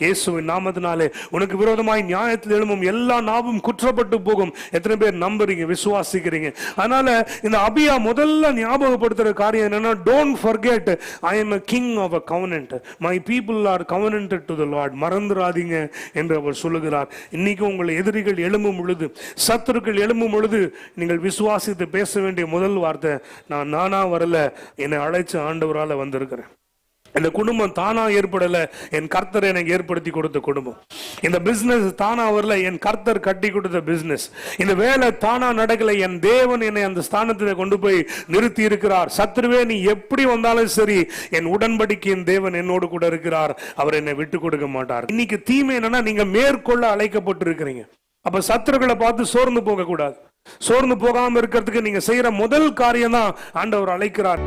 இயேசுவின் நாமத்தினாலே உனக்கு விரோதமாய் நியாயத்தில் எழும்பும் எல்லா நாவும் குற்றப்பட்டு போகும். எத்தனை பேர் நம்புறீங்க, விசுவாசிக்கிறீங்க? அதனால இந்த அபியா முதல்ல ஞாபகப்படுத்துற காரியம் என்னன்னா, don't forget I am a king of a covenant, my people are covenanted to the Lord. மறந்துடாதீங்க என்று அவர் சொல்லுகிறார். இன்னைக்கு உங்கள் எதிரிகள் எழும்பும் பொழுது, சத்துருக்கள் எழும்பும் பொழுது, நீங்கள் விசுவாசித்து பேச வேண்டிய முதல் வார்த்தை, நான் நானா வரல, என்னை அழைச்ச ஆண்டவரால வந்திருக்கிறேன். இந்த குடும்பம் தானா ஏற்படல, என் கர்த்தர் எனக்கு ஏற்படுத்தி கொடுத்த குடும்பம். இந்த பிசினஸ் தானா வரல, என் கர்த்தர் கட்டி கொடுத்த பிசினஸ். இந்த வேலை தானா நடக்கல, என் தேவன் என்னை அந்த ஸ்தானத்தில் கொண்டு போய் நிறுத்தி இருக்கிறார். சத்துருவே நீ எப்படி வந்தாலும் சரி, என் உடன்படிக்கையின் தேவன் என்னோடு கூட இருக்கிறார், அவர் என்னை விட்டு கொடுக்க மாட்டார். இன்னைக்கு தீமை என்னன்னா, நீங்க மேற்கொள்ள அழைக்கப்பட்டு இருக்கிறீங்க. அப்ப சத்துருக்களை பார்த்து சோர்ந்து போக கூடாது. சோர்ந்து போகாம இருக்கிறதுக்கு நீங்க செய்யற முதல் காரியம் தான் ஆண்டவர் அழைக்கிறார்.